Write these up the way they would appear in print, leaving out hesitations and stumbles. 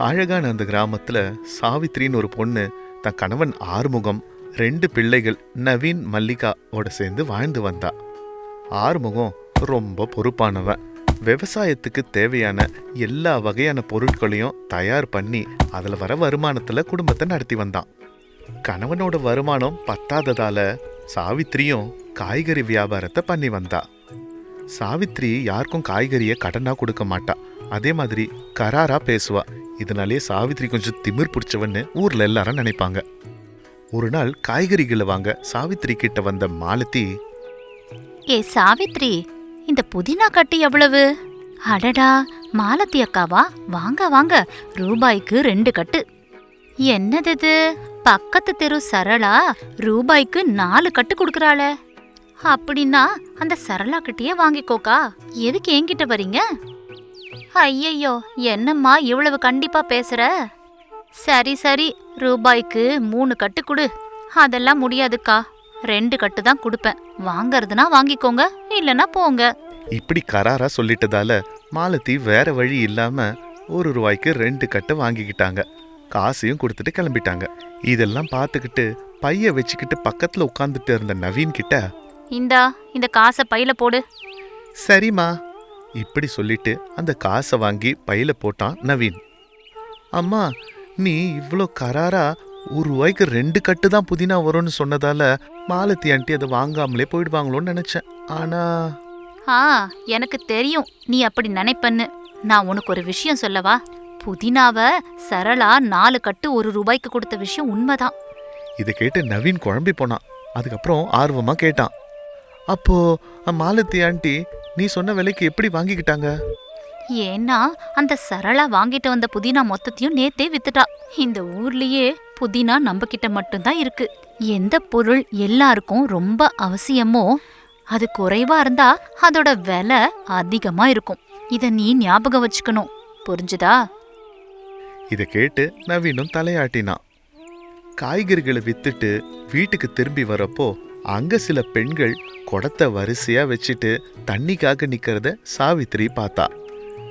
அழகான அந்த கிராமத்துல சாவித்ரின்னு ஒரு பொண்ணு தன் கணவன் ஆறுமுகம் 2 பிள்ளைகள் நவீன் மல்லிகாவோட சேர்ந்து வாழ்ந்து வந்தா. ஆறுமுகம் ரொம்ப பொறுப்பானவன். விவசாயத்துக்கு தேவையான எல்லா வகையான பொருட்களையும் தயார் பண்ணி அதில் வர வருமானத்தில் குடும்பத்தை நடத்தி வந்தான். கணவனோட வருமானம் பத்தாததால சாவித்ரியும் காய்கறி வியாபாரத்தை பண்ணி வந்தா. சாவித்ரி யாருக்கும் காய்கறியை கடனாக கொடுக்க மாட்டா. அதே மாதிரி கராரா பேசுவா. இதனாலே சாவித்ரி கொஞ்சம் திமிர் பிடிச்சவன்னு ஊர்ல எல்லாரும் நினைப்பாங்க. ஒரு நாள் காய்கறிகளை வாங்க சாவித்ரி கிட்ட வந்த மாலதி, ஏ சாவித்ரி, இந்த புதினா கட்டு எவ்வளவு? அடடா, மாலதி அக்காவா? வாங்க வாங்க, ரூபாய்க்கு 2 கட்டு. என்னது இது? பக்கத்து தெரு சரளா ரூபாய்க்கு 4 கட்டு கொடுக்கறாள. அப்படின்னா அந்த சரளா கிட்டயே வாங்கிக்கோக்கா. எதுக்கு என்கிட்ட வரீங்க? ஐயையோ, என்னம்மா இவ்வளவு கண்டிப்பா பேசுற? சரி சரி, ரூபாய்க்கு 3 கட்டு கொடு. அதெல்லாம் முடியாதுக்கா, 2 கட்டு தான் கொடுப்பேன். வாங்கறதுனா வாங்கிக்கோங்க, இல்லனா போங்க. இப்படி கராரா சொல்லிட்டதால மாலதி வேற வழி இல்லாம 1 ரூபாய்க்கு 2 கட்டு வாங்கிக்கிட்டாங்க. காசையும் கொடுத்துட்டு கிளம்பிட்டாங்க. இதெல்லாம் பார்த்துக்கிட்டு பைய வச்சுக்கிட்டு பக்கத்துல உட்காந்துட்டு இருந்த நவீன் கிட்ட, இந்த காசை பையில போடு. சரிம்மா இப்படி சொல்லிட்டு அந்த காசை வாங்கி பையில போட்டான் நவீன். அம்மா, நீ இவ்வளோ கராரா 1 ரூபாய்க்கு 2 கட்டு தான் புதினா வரும்னு சொன்னதால மாலதி ஆண்டி அதை வாங்காமலே போயிடுவாங்களோன்னு நினைச்சேன். ஆனா எனக்கு தெரியும் நீ அப்படி நினைப்பன்னு. நான் உனக்கு ஒரு விஷயம் சொல்லவா? புதினாவை சரளா 4 கட்டு 1 ரூபாய்க்கு கொடுத்த விஷயம் உண்மைதான். இதை கேட்டு நவீன் குழம்பி போனான். அதுக்கப்புறம் ஆர்வமா கேட்டான், அப்போ மாலதி ஆண்டி நீ சொன்ன விலைக்கு எப்படி வாங்கிக்கிட்டாங்க? ஏன்னா அந்த சரளா வாங்கிட்டு வந்த புதினா மொத்தத்தையும் நேத்தே வித்துட்டா. இந்த ஊர்லயே புதினா நம்ம கிட்ட மட்டும்தான் இருக்கு. எந்த பொருள் எல்லாருக்கும் ரொம்ப அவசியமோ அது குறைவா இருந்தா அதோட விலை அதிகமா இருக்கும். இத நீ ஞாபகம் வச்சுக்கணும், புரிஞ்சுதா? இதை கேட்டு நவீனும் தலையாட்டினான். காய்கறிகளை வித்துட்டு வீட்டுக்கு திரும்பி வரப்போ அங்க சில பெண்கள் குடத்தை வரிசையா வச்சுட்டு தண்ணிக்காக நிக்கிறத சாவித்ரி பார்த்தா.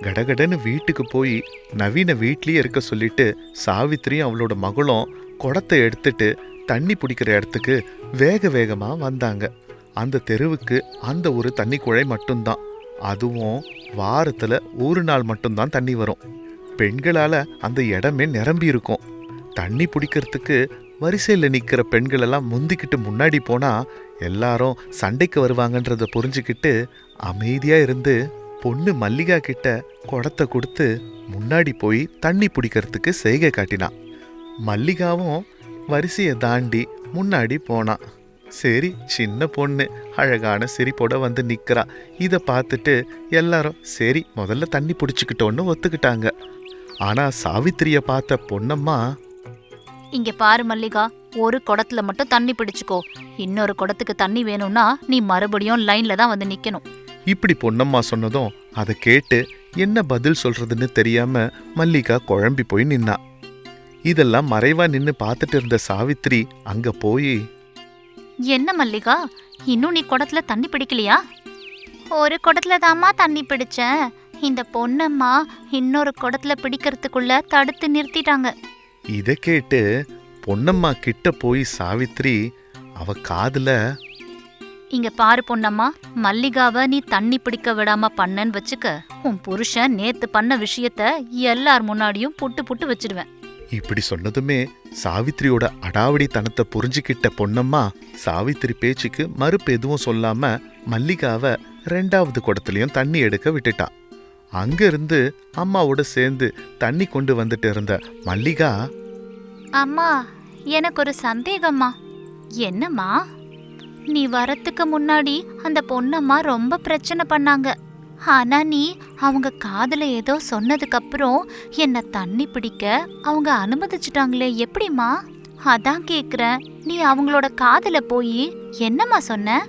கடகடன்னு வீட்டுக்கு போய் நவீன வீட்லயே இருக்க சொல்லிட்டு சாவித்ரியும் அவளோட மகளும் குடத்தை எடுத்துட்டு தண்ணி பிடிக்கிற இடத்துக்கு வேக வேகமா வந்தாங்க. அந்த தெருவுக்கு அந்த ஒரு தண்ணி குழாய் மட்டும்தான். அதுவும் வாரத்துல 1 நாள் மட்டும்தான் தண்ணி வரும். பெண்களால அந்த இடமே நிரம்பி இருக்கும். தண்ணி பிடிக்கிறதுக்கு வரிசையில் நிற்கிற பெண்கள் எல்லாம் முந்திக்கிட்டு முன்னாடி போனா எல்லாரும் சண்டைக்கு வருவாங்கன்றத புரிஞ்சுக்கிட்டு அமைதியா இருந்து பொண்ணு மல்லிகா கிட்ட குடத்தை கொடுத்து முன்னாடி போய் தண்ணி பிடிக்கிறதுக்கு செய்கை காட்டினான். மல்லிகாவும் வரிசையை தாண்டி முன்னாடி போனான். சரி, சின்ன பொண்ணு அழகான சிரிப்போட வந்து நிக்கிறா. இதை பார்த்துட்டு எல்லாரும் சரி முதல்ல தண்ணி பிடிச்சிக்கிட்டோன்னு ஒத்துக்கிட்டாங்க. ஆனா சாவித்திரிய பார்த்த பொன்னம்மா, இங்க பாரு மல்லிகா, ஒரு குடத்துல மட்டும் தண்ணி பிடிச்சுக்கோ. இன்னொரு குடத்துக்கு தண்ணி வேணும்னா நீ மறுபடியும் லைன்ல தான் வந்து நிக்கணும். இப்படி பொன்னம்மா சொன்னதும் அதை கேட்டு என்ன பதில் சொல்றதுன்னு தெரியாம மல்லிகா குழம்பி போய் நின்னா. இதெல்லாம் மறைவா நின்னு பார்த்துட்டு இருந்த சாவித்ரி அங்க போய், என்ன மல்லிகா, இன்னும் நீ குடத்துல தண்ணி பிடிக்கலையா? ஒரு குடத்துல தாம்மா தண்ணி பிடிச்சேன். இந்த பொன்னம்மா இன்னொரு குடத்துல பிடிக்கிறதுக்குள்ள தடுத்து நிறுத்திட்டாங்க. இதை கேட்டு பொன்னம்மா கிட்ட போய் சாவித்ரி அவ காதுல, இங்க பாரு பொன்னம்மா, மல்லிகாவை நீ தண்ணி பிடிக்க விடாம பண்ணன்னு வச்சுக்க, உன் புருஷன் நேத்து பண்ண விஷயத்த எல்லார் முன்னாடியும் புட்டு புட்டு வச்சிடுவேன். இப்படி சொன்னதுமே சாவித்ரியோட அடாவடித்தனத்தை புரிஞ்சுக்கிட்ட பொன்னம்மா சாவித்ரி பேச்சுக்கு மறுப்பு எதுவும் சொல்லாம மல்லிகாவை 2வது குடத்துலயும் தண்ணி எடுக்க விட்டுட்டா. அங்க இருந்து அம்மாவோட சேர்ந்து தண்ணி கொண்டு வந்துட்டு இருந்த மல்லிகா, அம்மா, எனக்கு ஒரு சந்தேகம்மா. என்னம்மா? நீ வரத்துக்கு முன்னாடி அந்த பொண்ணம்மா ரொம்ப பிரச்சனை பண்ணாங்க. ஆனா நீ அவங்க காதுல ஏதோ சொன்னதுக்கு அப்புறம் என்ன தண்ணி பிடிக்க அவங்க அனுமதிச்சுட்டாங்களே, எப்படிம்மா? அதான் கேக்குறேன், நீ அவங்களோட காதுல போய் என்னம்மா சொன்ன?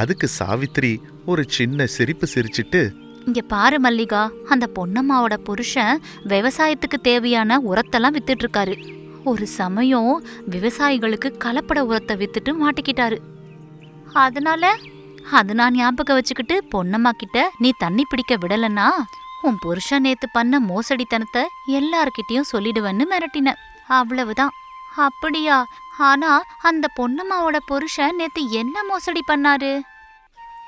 அதுக்கு சாவித்ரி ஒரு சின்ன சிரிப்பு சிரிச்சிட்டு, இங்க பாரு மல்லிகா, அந்த பொன்னம்மாவோட புருஷன் விவசாயத்துக்கு தேவையான உரத்தெல்லாம் வித்துட்டு இருக்காரு. ஒரு சமயம் விவசாயிகளுக்கு கலப்பட உரத்தை வித்துட்டு மாட்டிக்கிட்டாரு. அதனால அது நான் ஞாபகம் வச்சுக்கிட்டு பொன்னம்மா கிட்ட நீ தண்ணி பிடிக்க விடலன்னா உன் புருஷன் நேத்து பண்ண மோசடித்தனத்தை எல்லார்கிட்டயும் சொல்லிடுவேன்னு மிரட்டின. அவ்வளவுதான். அப்படியா? ஆனா அந்த பொன்னம்மாவோட புருஷன் நேத்து என்ன மோசடி பண்ணாரு?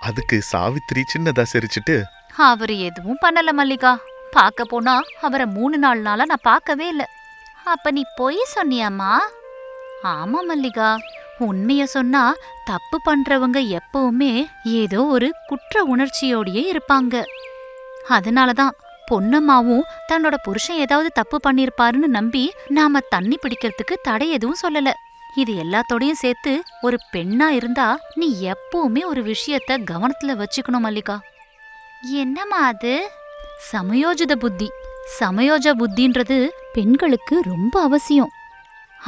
அதுக்கு சாவித்திரி சின்னதா சிரிச்சிட்டு, அவரு எதுவும் பண்ணல மல்லிகா. பார்க்க போனா அவரை 3-4 நாளா நான் பார்க்கவே இல்ல. அப்ப நீ பொய் சொன்னியாம்மா? ஆமா மல்லிகா, உண்மைய சொன்னா தப்பு பண்றவங்க எப்பவுமே ஏதோ ஒரு குற்ற உணர்ச்சியோடயே இருப்பாங்க. அதனாலதான் பொன்னம்மாவும் தன்னோட புருஷன் ஏதாவது தப்பு பண்ணிருப்பாருன்னு நம்பி நாம தண்ணி பிடிக்கிறதுக்கு தடை எதுவும் சொல்லல. இது எல்லாத்தோடையும் சேர்த்து ஒரு பெண்ணா இருந்தா நீ எப்பவுமே ஒரு விஷயத்த கவனத்துல வச்சுக்கணும் மல்லிகா. என்னம்மா அது? சமயோஜித புத்தி. சமயோஜ புத்தின்றது பெண்களுக்கு ரொம்ப அவசியம்.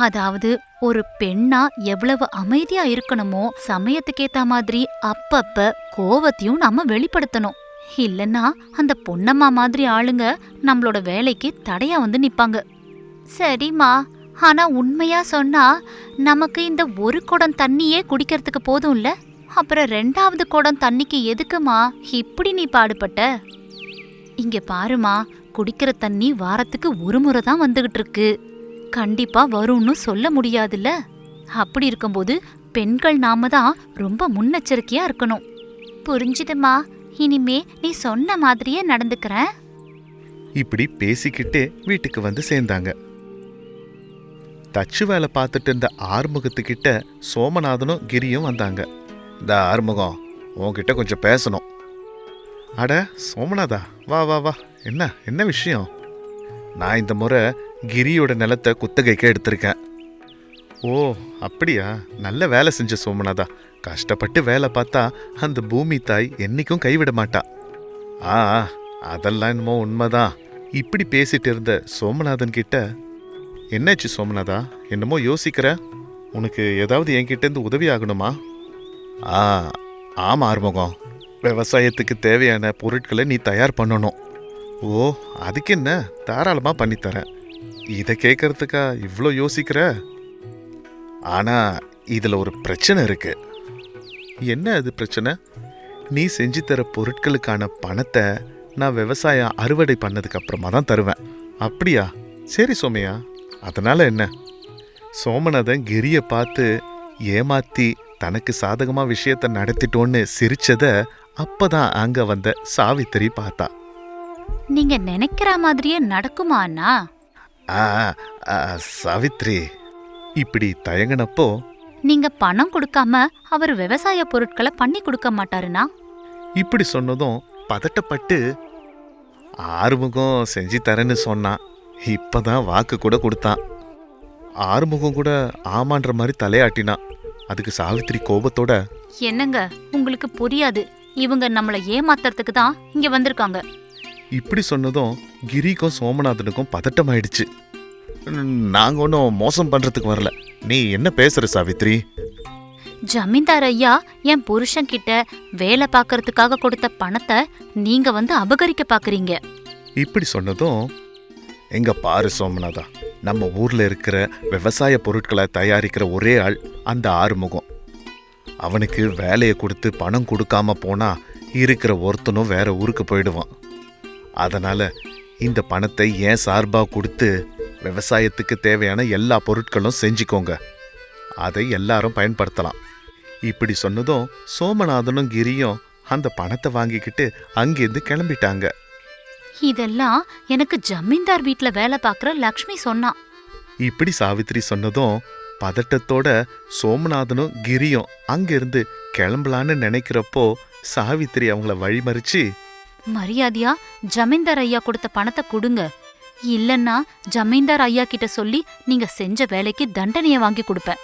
அதாவது ஒரு பெண்ணா எவ்வளவு அமைதியா இருக்கணுமோ சமயத்துக்கேத்த மாதிரி அப்பப்ப கோவத்தையும் நாம வெளிப்படுத்தணும். இல்லன்னா அந்த பொன்னம்மா மாதிரி ஆளுங்க நம்மளோட வேலைக்கு தடையா வந்து நிப்பாங்க. சரிம்மா, ஆனா உண்மையா சொன்னா நமக்கு இந்த ஒரு குடம் தண்ணியே குடிக்கிறதுக்கு போதும்ல, அப்புறம் 2வது குடம் தண்ணிக்கு எதுக்குமா இப்படி நீ பாடுபட்ட? இங்க பாருமா, குடிக்கிற தண்ணி வாரத்துக்கு ஒரு முறை தான் வந்துகிட்டு இருக்கு. கண்டிப்பா வரும்னு சொல்ல முடியாதுல்ல. அப்படி இருக்கும்போது பெண்கள் நாம தான் ரொம்ப முன்னெச்சரிக்கையா இருக்கணும். புரிஞ்சுதுமா, இனிமே நீ சொன்ன மாதிரியே நடந்துக்கிறேன். இப்படி பேசிக்கிட்டே வீட்டுக்கு வந்து சேர்ந்தாங்க. தச்சு வேலை பார்த்துட்டு இருந்த ஆறுமுகத்துக்கிட்ட சோமநாதனும் கிரியும் வந்தாங்க. இந்த ஆறுமுகம், உன்கிட்ட கொஞ்சம் பேசணும். அட சோமநாதா, வா வா வா. என்ன விஷயம்? நான் இந்த முறை கிரியோட நிலத்தை குத்தகைக்கு எடுத்திருக்கேன். ஓ அப்படியா? நல்ல வேலை செஞ்ச சோமநாதா. கஷ்டப்பட்டு வேலை பார்த்தா அந்த பூமி தாய் என்னைக்கும் கைவிட மாட்டா. அதெல்லாம் என்னமோ உண்மைதான். இப்படி பேசிட்டு இருந்த சோமநாதன் கிட்ட, என்னாச்சு சோமநாதா, என்னமோ யோசிக்கிற? உனக்கு ஏதாவது என்கிட்ட இருந்து உதவி ஆகணுமா? ஆமாம் ஆறுமுகம், விவசாயத்துக்கு தேவையான பொருட்களை நீ தயார் பண்ணணும். ஓ அதுக்கு என்ன, தாராளமாக பண்ணித்தரேன். இதை கேட்கறதுக்கா இவ்வளோ யோசிக்கிற? ஆனால் இதில் ஒரு பிரச்சனை இருக்கு. என்ன அது பிரச்சனை? நீ செஞ்சு தர பொருட்களுக்கான பணத்தை நான் விவசாயம் அறுவடை பண்ணதுக்கு அப்புறமா தான் தருவேன். அப்படியா? சரி சோமையா, அதனால என்ன? சோமநாதன் கிரியை பார்த்து ஏமாத்தி தனக்கு சாதகமா விஷயத்த நடத்திட்டோன்னு சிரிச்சத அப்பதான் அங்க வந்த சாவித்திரி பார்த்தா. நீங்க நினைக்கிற மாதிரியே நடக்குமா அண்ணா? சாவித்ரி இப்படி தயங்கினப்போ, நீங்க பணம் கொடுக்காம அவர் விவசாய பொருட்களை பண்ணி கொடுக்க மாட்டாருனா? இப்படி சொன்னதும் பதட்டப்பட்டு, ஆறுமுகம் செஞ்சு தரேன்னு சொன்னான், இப்பதான் வாக்கு கூட கொடுத்தான். ஆறுமுகம் கூட ஆமான்ற மாதிரி தலையாட்டினான். அதுக்கு சாவித்திரி கோபத்தோட, என்னங்க உங்களுக்கு புரியாது, இவங்க நம்மளை ஏமாத்துறதுக்கு தான் இங்க வந்திருக்காங்க. இப்படி சொன்னதும் கிரிக்கும் சோமநாதனுக்கும் பதட்டமாயிடுச்சு. நாங்க ஒன்றும் மோசம் பண்றதுக்கு வரல. நீ என்ன பேசுற சாவித்ரி? ஜமீன்தார் ஐயா என் புருஷன் கிட்ட வேலை பார்க்கறதுக்காக கொடுத்த பணத்தை நீங்க வந்து அபகரிக்க பாக்குறீங்க. இப்படி சொன்னதும், எங்க பாரு சோமநாதா, நம்ம ஊர்ல இருக்கிற விவசாய பொருட்களை தயாரிக்கிற ஒரே ஆள் அந்த ஆறுமுகம். அவனுக்கு வேலையை கொடுத்து பணம் கொடுக்காம போனா இருக்கிற ஒருத்தனும் வேற ஊருக்கு போயிடுவான். அதனால இந்த பணத்தை ஏன் சார்பா கொடுத்து விவசாயத்துக்கு தேவையான எல்லா பொருட்களும் செஞ்சுக்கோங்க, அதை எல்லாரும் பயன்படுத்தலாம். இப்படி சொன்னதும் சோமநாதனும் கிரியும் அந்த பணத்தை வாங்கிக்கிட்டு அங்கிருந்து கிளம்பிட்டாங்க. இதெல்லாம் எனக்கு ஜமீன்தார் வீட்ல வேலை பார்க்கற லக்ஷ்மி சொன்னா. இப்படி சாவித்திரி சொன்னதும் பதட்டத்தோட சோமநாதனும் கிரியும் அங்கிருந்து கிளம்பலான்னு நினைக்கிறப்போ சாவித்திரி அவங்கள வழிமறிச்சு, மரியாதையா ஜமீன்தார் ஐயா கொடுத்த பணத்தை கொடுங்க, இல்லன்னா ஜமீன்தார் ஐயா கிட்ட சொல்லி நீங்க செஞ்ச வேலைக்கு தண்டனைய வாங்கி கொடுப்பேன்.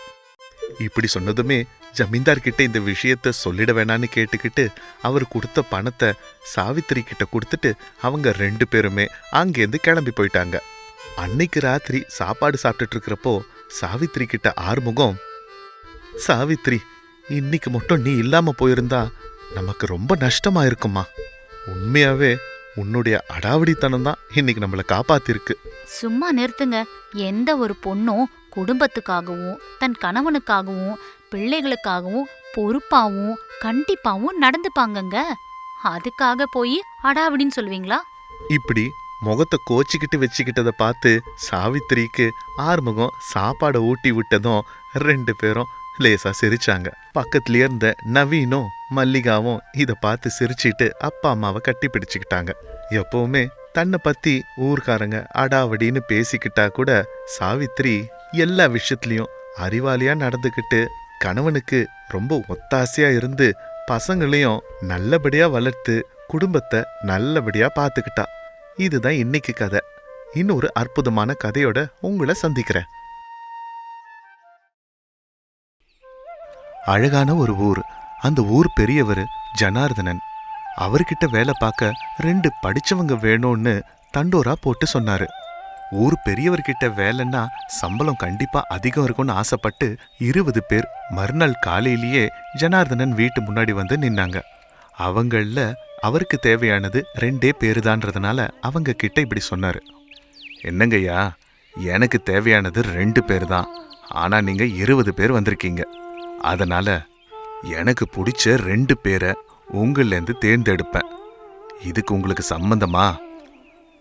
இப்படி சொன்னதுமே ஜமீன்தார் கிட்ட இந்த விஷயத்த சொல்லிட வேணான்னு கேட்டுக்கிட்டு அவர் கொடுத்த பணத்தை சாவித்திரி கிட்ட கொடுத்துட்டு அவங்க 2 பேருமே அங்கேருந்து கிளம்பி போயிட்டாங்க. அன்னைக்கு ராத்திரி சாப்பாடு சாப்பிட்டுட்டு இருக்கிறப்போ சாவித்திரி கிட்ட ஆறுமுகம், சாவித்திரி, இன்னைக்கு மட்டும் நீ இல்லாம போயிருந்தா நமக்கு ரொம்ப நஷ்டமா இருக்குமா. உண்மையாவே உன்னுடைய அடாவடித்தனம் தான் இன்னைக்கு நம்மளை காப்பாத்திருக்கு. சும்மா நிறுத்துங்க. எந்த ஒரு பொண்ணும் குடும்பத்துக்காகவும் தன் கணவனுக்காகவும் பிள்ளைகளுக்காகவும் பொறுப்பாவும் கண்டிப்பாவும் நடந்துப்பாங்கங்க. அதுக்காக போய் அடாவடின்னு சொல்லுவீங்களா? இப்படி முகத்தை கோச்சிக்கிட்டு வச்சுக்கிட்டதை பார்த்து சாவித்திரிக்கு ஆறுமுகம் சாப்பாடை ஊட்டி விட்டதும் 2 பேரும் லேசா சிரிச்சாங்க. பக்கத்துலயே இருந்த நவீனும் மல்லிகாவும் இதை பார்த்து சிரிச்சிட்டு அப்பா அம்மாவை கட்டி பிடிச்சுக்கிட்டாங்க. எப்பவுமே தன்னை பத்தி ஊர்க்காரங்க அடாவடின்னு பேசிக்கிட்டா கூட சாவித்திரி எல்லா விஷயத்துலயும் அறிவாளியா நடந்துக்கிட்டு கணவனுக்கு ரொம்ப ஒத்தாசையா இருந்து பசங்களையும் நல்லபடியா வளர்த்து குடும்பத்தை நல்லபடியா பார்த்துக்கிட்டா. இதுதான் இன்னைக்கு கதை. இன்னொரு அற்புதமான கதையோட உங்களை சந்திக்கிறேன். அழகான ஒரு ஊர். அந்த ஊர் பெரியவர் ஜனார்தனன். அவர்கிட்ட வேலை பார்க்க 2 படிச்சவங்க வேணும்னு தண்டோரா போட்டு சொன்னாரு. ஊர் பெரியவர்கிட்ட வேலைன்னா சம்பளம் கண்டிப்பா அதிகம் இருக்கும்னு ஆசைப்பட்டு 20 பேர் மறுநாள் காலையிலேயே ஜனார்தனன் வீட்டு முன்னாடி வந்து நின்னாங்க. அவங்கள அவருக்கு தேவையானது 2 பேருதான்றதுனால அவங்க கிட்ட இப்படி சொன்னாரு. என்னங்கய்யா, எனக்கு தேவையானது 2 பேர் தான். ஆனா நீங்க 20 பேர் வந்திருக்கீங்க. அதனால எனக்கு பிடிச்ச 2 பேரை உங்கள்லேருந்து தேர்ந்தெடுப்பேன். இதுக்கு உங்களுக்கு சம்மந்தமா?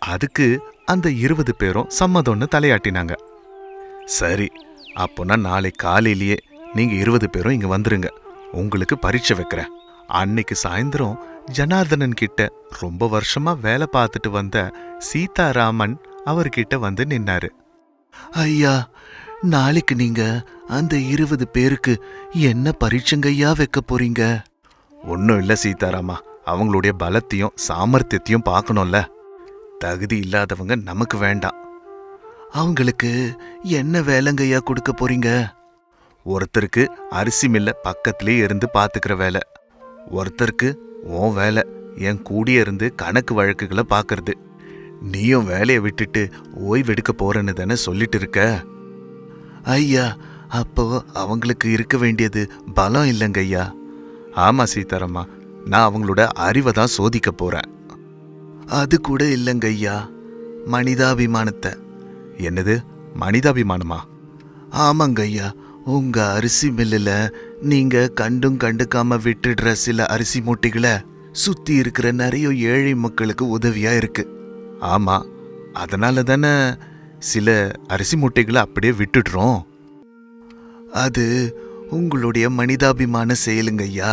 அதுக்கு அந்த 20 பேரும் சம்மதம்னு தலையாட்டினாங்க. சரி, அப்போனா நாளை காலையிலேயே நீங்க 20 பேரும் இங்க வந்துருங்க. உங்களுக்கு பரீட்சை வைக்கிறேன். அன்னைக்கு சாயந்தரம் ஜனார்தனன் கிட்ட ரொம்ப வருஷமா வேலை பார்த்துட்டு வந்த சீதாராமன் அவர்கிட்ட வந்து நின்னாரு. ஐயா, நாளைக்கு நீங்க அந்த 20 பேருக்கு என்ன பரீட்சைங்கய்யா வைக்க போறீங்க? ஒன்னும் இல்ல சீதாராமா, அவங்களுடைய பலத்தையும் சாமர்த்தியத்தையும் பார்க்கணும்ல. தகுதி இல்லாதவங்க நமக்கு வேண்டாம். அவங்களுக்கு என்ன வேலைங்கய்யா கொடுக்க போறீங்க? ஒருத்தருக்கு அரிசி மில்ல பக்கத்திலே இருந்து பாத்துக்கிற வேலை. ஒருத்தருக்கு உன் வேலை என் கூடிய இருந்து கணக்கு வழக்குகளை பாக்குறது. நீயும் வேலையை விட்டுட்டு ஓய்வெடுக்க போறேன்னு தானே சொல்லிட்டு இருக்க? ஐயா, அப்போ அவங்களுக்கு இருக்க வேண்டியது பலம் இல்லைங்க ஐயா. ஆமா சீதாராமா, நான் அவங்களோட அறிவை தான் சோதிக்க போறேன். அது கூட இல்லைங்க ஐயா, மனிதாபிமானத்தை. என்னது மனிதாபிமானமா? ஆமாங்க ஐயா, உங்க அரிசி மில்லில் நீங்க கண்டும் கண்டுக்காம விட்டுடுற சில அரிசி மூட்டைகளை சுத்தி இருக்கிற நிறைய ஏழை மக்களுக்கு உதவியா இருக்கு. ஆமா, அதனால தானே சில அரிசி மூட்டைகளை அப்படியே விட்டுடுறோம். அது உங்களுடைய மனிதாபிமான செயலுங்க ஐயா.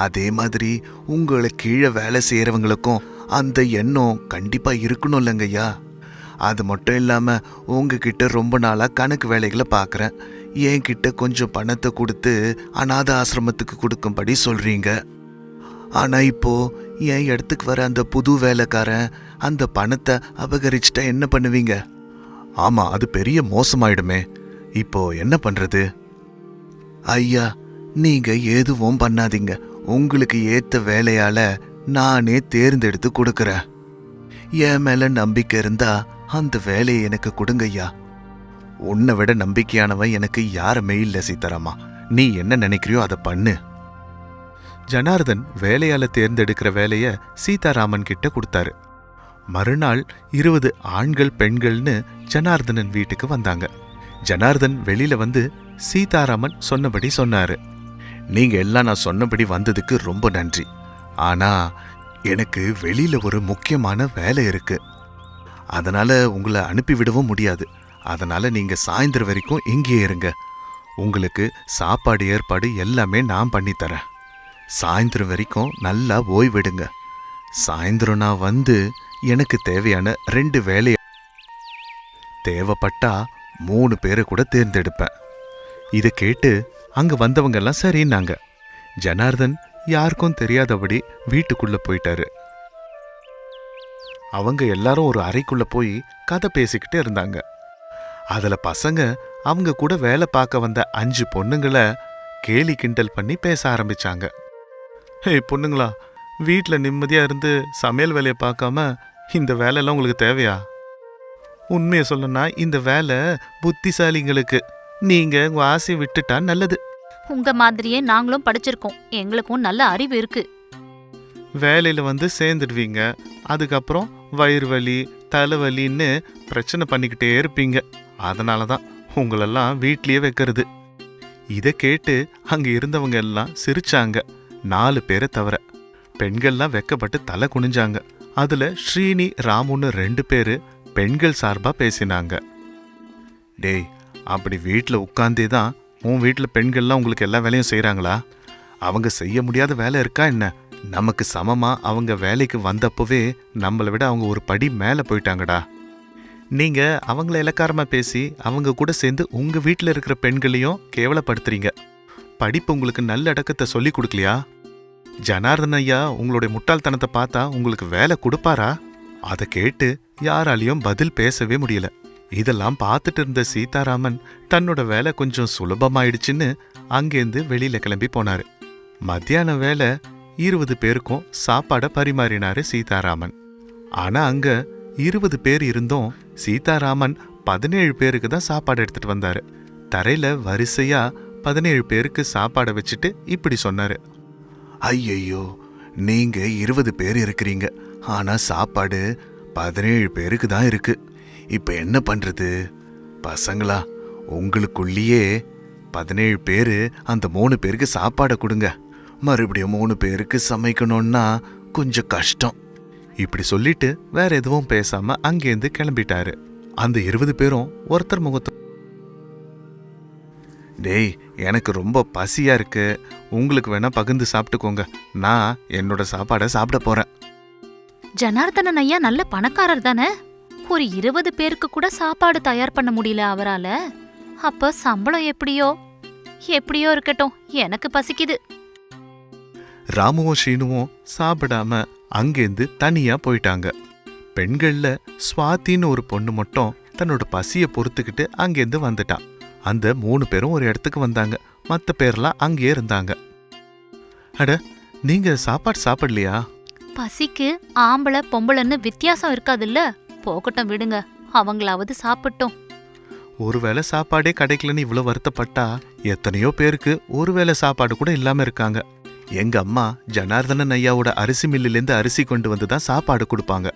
அதே மாதிரி உங்களை கீழே வேலை செய்யறவங்களுக்கும் அந்த எண்ணம் கண்டிப்பா இருக்கணும் இல்லைங்க ஐயா. அது மட்டும் இல்லாம உங்ககிட்ட ரொம்ப நாளா கணக்கு வேலைகளை பார்க்குறேன். என்கிட்ட கொஞ்சம் பணத்தை கொடுத்து அநாத ஆசிரமத்துக்கு கொடுக்கும்படி சொல்றீங்க. ஆனா இப்போ என் இடத்துக்கு வர அந்த புது வேலைக்காரன் அந்த பணத்தை அபகரிச்சுட்டா என்ன பண்ணுவீங்க? ஆமா, அது பெரிய மோசமாயிடுமே. இப்போ என்ன பண்றது? ஐயா, நீங்க எதுவும் பண்ணாதீங்க. உங்களுக்கு ஏத்த வேலையால நானே தேர்ந்தெடுத்து கொடுக்கறேன். என் மேல நம்பிக்கை இருந்தா அந்த வேலையை எனக்கு கொடுங்க ஐயா. உன்னை விட நம்பிக்கையானவன் எனக்கு யாருமே இல்லை சீதாராமா. நீ என்ன நினைக்கிறியோ அதை பண்ணு. ஜனார்தன் வேலையால தேர்ந்தெடுக்கிற வேலைய சீதாராமன் கிட்ட கொடுத்தாரு. மறுநாள் 20 ஆண்கள் பெண்கள்னு ஜனார்தனன் வீட்டுக்கு வந்தாங்க. ஜனார்தன் வெளியில வந்து சீதாராமன் சொன்னபடி சொன்னாரு. நீங்க எல்லாம் நான் சொன்னபடி வந்ததுக்கு ரொம்ப நன்றி. ஆனா எனக்கு வெளியில ஒரு முக்கியமான வேலை இருக்கு. அதனால உங்களை அனுப்பிவிடவும் முடியாது. அதனால நீங்க சாயந்தரம் வரைக்கும் இங்கே இருங்க. உங்களுக்கு சாப்பாடு ஏற்பாடு எல்லாமே நான் பண்ணித்தரேன். சாயந்தரம் வரைக்கும் நல்லா ஓய்வெடுங்க. சாயந்தரம் நான் வந்து எனக்கு தேவையான 2 வேலை, தேவைப்பட்டா 3 பேரை கூட தேர்ந்தெடுப்பேன். இதை கேட்டு அங்க வந்தவங்க எல்லாம் சரின்னாங்க. ஜனார்தன் யாருக்கும் தெரியாதபடி வீட்டுக்குள்ள போயிட்டாரு. அவங்க எல்லாரும் ஒரு அறைக்குள்ள போய் கதை பேசிக்கிட்டு இருந்தாங்க. அதுல பசங்க அவங்க கூட வேலை பார்க்க வந்த 5 பொண்ணுங்களை கேலி கிண்டல் பண்ணி பேச ஆரம்பிச்சாங்க. ஹே பொண்ணுங்களா, வீட்டில் நிம்மதியா இருந்து சமையல் வேலையை பார்க்காம இந்த வேலையெல்லாம் உங்களுக்கு தேவையா? உண்மையை சொல்லணும்னா இந்த வேலை புத்திசாலிங்களுக்கு. நீங்க உங்க ஆசையை விட்டுட்டா நல்லது. உங்க மாதிரியே நாங்களும் படிச்சிருக்கோம், எங்களுக்கும் நல்ல அறிவு இருக்கு. வேலையில வந்து சேர்ந்துடுவீங்க. அதுக்கப்புறம் வயிறு வலி தலைவலின்னு பிரச்சனை பண்ணிக்கிட்டே இருப்பீங்க. அதனால தான் உங்களெல்லாம் வீட்லயே வைக்கிறது. இதை கேட்டு அங்க இருந்தவங்க எல்லாம் சிரிச்சாங்க, 4 பேரை தவிர. பெண்கள்லாம் வெக்கப்பட்டு தலை குனிஞ்சாங்க. அதுல ஸ்ரீனி ராமுன்னு 2 பேரு பெண்கள் சார்பா பேசினாங்க. டேய், அப்படி வீட்டில் உட்காந்தே தான் உன் வீட்டில் பெண்கள்லாம் உங்களுக்கு எல்லா வேலையும் செய்கிறாங்களா? அவங்க செய்ய முடியாத வேலை இருக்கா என்ன? நமக்கு சமமா அவங்க வேலைக்கு வந்தப்பவே நம்மளை விட அவங்க ஒரு படி மேலே போயிட்டாங்கடா. நீங்க அவங்கள இலக்காரமா பேசி அவங்க கூட சேர்ந்து உங்க வீட்டில் இருக்கிற பெண்களையும் கேவலப்படுத்துறீங்க. படிப்பு உங்களுக்கு நல்ல அடக்கத்தை சொல்லி கொடுக்கலையா? ஜனார்தன் ஐயா உங்களுடைய முட்டாள்தனத்தை பார்த்தா உங்களுக்கு வேலை கொடுப்பாரா? அதை கேட்டு யாராலையும் பதில் பேசவே முடியல. இதெல்லாம் பார்த்துட்டு இருந்த சீதாராமன் தன்னோட வேலை கொஞ்சம் சுலபமாயிடுச்சுன்னு அங்கேருந்து வெளியில கிளம்பி போனாரு. மத்தியான வேலை 20 பேருக்கும் சாப்பாடை பரிமாறினாரு சீதாராமன். ஆனா அங்க 20 பேர் இருந்தும் சீதாராமன் 17 பேருக்கு தான் சாப்பாடு எடுத்துட்டு வந்தாரு. தரையில வரிசையா 17 பேருக்கு சாப்பாடை வச்சுட்டு இப்படி சொன்னாரு. ஐயையோ, நீங்க 20 பேர் இருக்கிறீங்க, ஆனா சாப்பாடு 17 பேருக்கு தான் இருக்கு. இப்ப என்ன பண்றது? பசங்களா, உங்களுக்குள்ளேயே 17 பேரு அந்த 3 பேருக்கு சாப்பாடை கொடுங்க. மறுபடியும் 3 பேருக்கு சமைக்கணும்னா கொஞ்சம் கஷ்டம். இப்படி சொல்லிட்டு வேற எதுவும் பேசாம அங்கேருந்து கிளம்பிட்டாரு. அந்த 20 பேரும் ஒருத்தர் முகத்து, டேய், எனக்கு ரொம்ப பசியா இருக்கு, உங்களுக்கு வேணா பகிர்ந்து சாப்பிட்டுக்கோங்க, நான் என்னோட சாப்பாடை சாப்பிட போறேன். ஜனார்தனன் ஐயா நல்ல பணக்காரர் தானே? ஒரு 20 பேருக்கு கூட சாப்பாடு தயார் பண்ண முடியல அவரால. அப்ப சம்பளம் எப்படியோ இருக்கட்டும், எனக்கு பசிக்குது. ராமுவும் ஸ்ரீனுவும் சாப்பிடாம அங்கேருந்து தனியா போயிட்டாங்க. பெண்கள்ல ஸ்வாதின்னு ஒரு பொண்ணு மட்டும் தன்னோட பசியை பொறுத்துக்கிட்டு அங்கேருந்து வந்துட்டான். அந்த 3 பேரும் ஒரு இடத்துக்கு வந்தாங்க. மற்ற பேர்லாம் அங்கேயே இருந்தாங்க. அட, நீங்க சாப்பாடு சாப்பிடலையா? பசிக்கு ஆம்பளை பொம்பளைன்னு வித்தியாசம் இருக்காதுல்ல, போகட்டும் விடுங்க, அவங்களாவது சாப்பிட்டோம். ஒருவேளை சாப்பாடே கிடைக்கலன்னு இவ்வளவு வருத்தப்பட்டா எத்தனையோ பேருக்கு ஒருவேளை சாப்பாடு கூட இல்லாம இருக்காங்க. எங்க அம்மா ஜனார்தனன் ஐயாவோட அரிசி மில்லிலேருந்து அரிசி கொண்டு வந்து தான் சாப்பாடு கொடுப்பாங்க.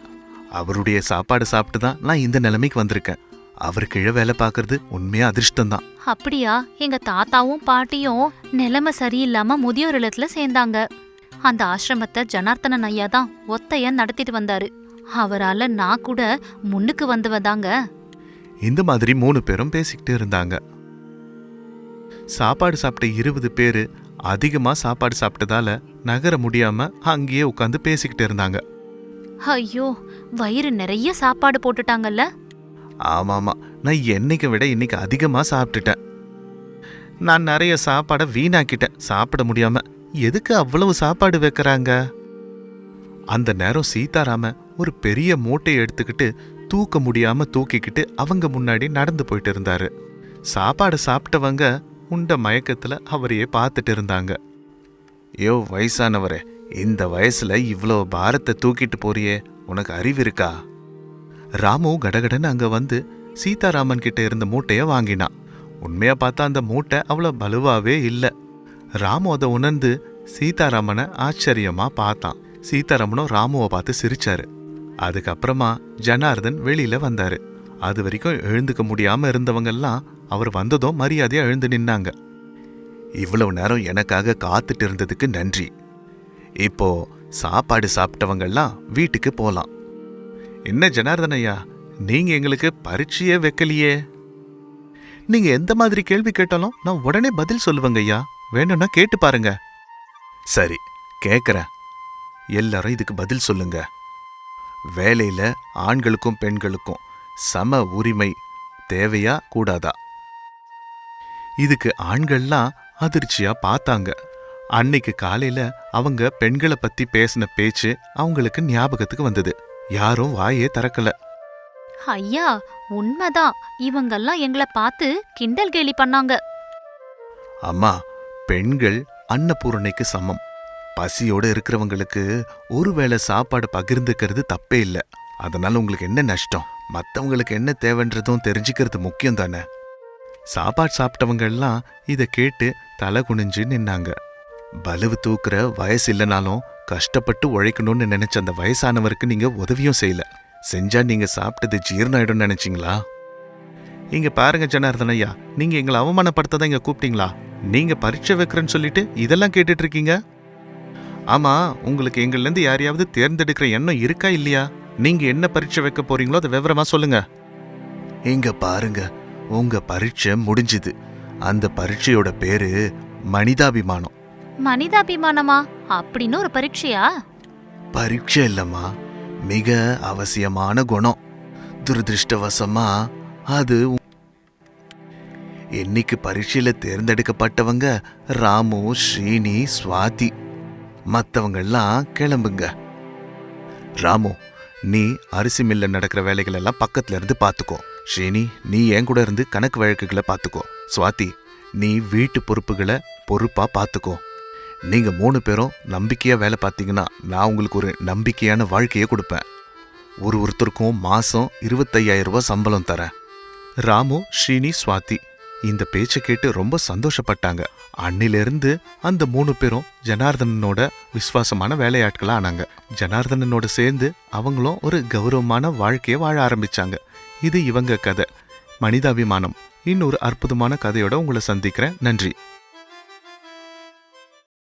அவருடைய சாப்பாடு சாப்பிட்டு தான் நான் இந்த நிலைமைக்கு வந்திருக்கேன். அவர் கீழே வேலை பார்க்கறது உண்மையா அதிர்ஷ்டம்தான். அப்படியா? எங்க தாத்தாவும் பாட்டியும் நிலைமை சரியில்லாம முதியோர் இல்லத்துல சேர்ந்தாங்க. அந்த ஆசிரமத்தை ஜனார்தனன் ஐயா தான் ஒத்தையா நடத்திட்டு வந்தாரு. அவரால நான் கூட முன்னுக்கு வந்தவதாங்க. இந்த மாதிரி 3 பேரும் பேசிக்கிட்டு இருந்தாங்க. சாப்பாடு சாப்பிட்ட 20 பேரு அதிகமா சாப்பாடு சாப்பிட்டதால நகர முடியாம அங்கேயே உட்காந்து பேசிக்கிட்டு இருந்தாங்க. ஐயோ, வயிறு நிறைய சாப்பாடு போட்டுட்டாங்கல்ல. ஆமாமா, நான் என்னைக்கு விட இன்னைக்கு அதிகமா சாப்பிட்டுட்டேன். நான் நிறைய சாப்பாடை வீணாக்கிட்டேன் சாப்பிட முடியாம. எதுக்கு அவ்வளவு சாப்பாடு வைக்கிறாங்க? அந்த நேரம் சீதாராம ஒரு பெரிய மூட்டையை எடுத்துக்கிட்டு தூக்க முடியாம தூக்கிக்கிட்டு அவங்க முன்னாடி நடந்து போயிட்டு இருந்தாரு. சாப்பாடு சாப்பிட்டவங்க உண்ட மயக்கத்துல அவரையே பார்த்துட்டு இருந்தாங்க. யோ வயசானவரே, இந்த வயசுல இவ்வளோ பாரத்தை தூக்கிட்டு போறியே, உனக்கு அறிவு இருக்கா? ராமு கடகடன்னு அங்க வந்து சீதாராமன் கிட்ட இருந்த மூட்டைய வாங்கினான். உண்மையா பார்த்தா அந்த மூட்டை அவ்வளோ பலுவாவே இல்ல. ராமு அதை உணர்ந்து சீதாராமனை ஆச்சரியமா பார்த்தான். சீதாராமனும் ராமுவை பார்த்து சிரிச்சாரு. அதுக்கப்புறமா ஜனார்தன் வெளியில வந்தாரு. அது வரைக்கும் எழுந்துக்க முடியாம இருந்தவங்கெல்லாம் அவர் வந்ததும் மரியாதையா எழுந்து நின்னாங்க. இவ்வளவு நேரம் எனக்காக காத்துட்டு இருந்ததுக்கு நன்றி. இப்போ சாப்பாடு சாப்பிட்டவங்கெல்லாம் வீட்டுக்கு போலாம். என்ன ஜனார்தன் ஐயா, நீங்க எங்களுக்கு பரீட்சையே வைக்கலையே? நீங்க எந்த மாதிரி கேள்வி கேட்டாலும் நான் உடனே பதில் சொல்லுவேங்க ஐயா, வேணும்னா கேட்டு பாருங்க. சரி, கேக்குறேன். எல்லாரும் இதுக்கு பதில் சொல்லுங்க. வேலையில ஆண்களுக்கும் பெண்களுக்கும் சம உரிமை தேவையா கூடாதா? இதுக்கு ஆண்கள்லாம் அதிர்ச்சியா பார்த்தாங்க. அன்னைக்கு காலையில அவங்க பெண்களை பத்தி பேசின பேச்சு அவங்களுக்கு ஞாபகத்துக்கு வந்தது. யாரும் வாயே திறக்கல. ஐயா, உண்மைதான், இவங்கெல்லாம் எங்களை பார்த்து கிண்டல் கேலி பண்ணாங்க. அம்மா, பெண்கள் அன்னபூரணைக்கு சமம். பசியோட இருக்கிறவங்களுக்கு ஒருவேளை சாப்பாடு பகிர்ந்துக்கிறது தப்பே இல்லை. அதனால உங்களுக்கு என்ன நஷ்டம்? மற்றவங்களுக்கு என்ன தேவைன்றதும் தெரிஞ்சுக்கிறது முக்கியம் தானே. சாப்பாடு சாப்பிட்டவங்க எல்லாம் இதை கேட்டு தலை குனிஞ்சு நின்னாங்க. பலுவு தூக்குற வயசு இல்லைனாலும் கஷ்டப்பட்டு உழைக்கணும்னு நினைச்ச அந்த வயசானவருக்கு நீங்க உதவியும் செய்யல. செஞ்சா நீங்க சாப்பிட்டது ஜீர்ணாயிடும் நினைச்சிங்களா? இங்க பாருங்க ஜனார்தன் ஐயா, நீங்க எங்களை அவமானப்படுத்ததான் இங்க கூப்பிட்டீங்களா? நீங்க பரீட்சை வைக்கிறேன்னு சொல்லிட்டு இதெல்லாம் கேட்டுட்டு இருக்கீங்க. ஆமா, உங்களுக்கு எங்கள்ல இருந்து யாரையாவது தேர்ந்தெடுக்கிற எண்ணம் இருக்கா இல்லையா? நீங்க என்ன பரீட்சை வைக்க போறீங்களோ அதை விவரமா சொல்லுங்க. இங்க பாருங்க, உங்க பரீட்சை முடிஞ்சுது. அந்த பரீட்சையோட பேரு மனிதாபிமானம். மனிதாபிமானமா? அப்படின்னு ஒரு பரீட்சையா? பரீட்சை இல்லம்மா, மிக அவசியமான குணம். துரதிருஷ்டவசமா அது இன்னைக்கு பரீட்சையில தேர்ந்தெடுக்கப்பட்டவங்க ராமு, ஸ்ரீனி, ஸ்வாதி. மத்தவங்கெல்லாம் கிளம்புங்க. ராமு, நீ அரிசி மில்ல நடக்கிற வேலைகள் எல்லாம் பக்கத்துல இருந்து பாத்துக்கோ. ஸ்ரீனி, நீ என் கூட இருந்து கணக்கு வழக்குகளை பாத்துக்கோ. ஸ்வாதி, நீ வீட்டு பொறுப்புகளை பொறுப்பா பாத்துக்கோ. நீங்க 3 பேரும் நம்பிக்கையா வேலை பார்த்தீங்கன்னா நான் உங்களுக்கு ஒரு நம்பிக்கையான வாழ்க்கையை கொடுப்பேன். ஒருத்தருக்கும் மாசம் 25,000 ரூபாய் சம்பளம் தரேன். ராமு, ஸ்ரீனி, ஸ்வாதி இந்த பேச்சை கேட்டு ரொம்ப சந்தோஷப்பட்டாங்க. அன்னிலிருந்து அந்த 3 பேரும் ஜனார்தனனோட விசுவாசமான வேலையாட்களா ஆனாங்க. ஜனார்தனனோட சேர்ந்து அவங்களும் ஒரு கௌரவமான வாழ்க்கையை வாழ ஆரம்பிச்சாங்க. இது இவங்க கதை மனிதாபிமானம். இன்னொரு அற்புதமான கதையோட உங்களை சந்திக்கிறேன். நன்றி.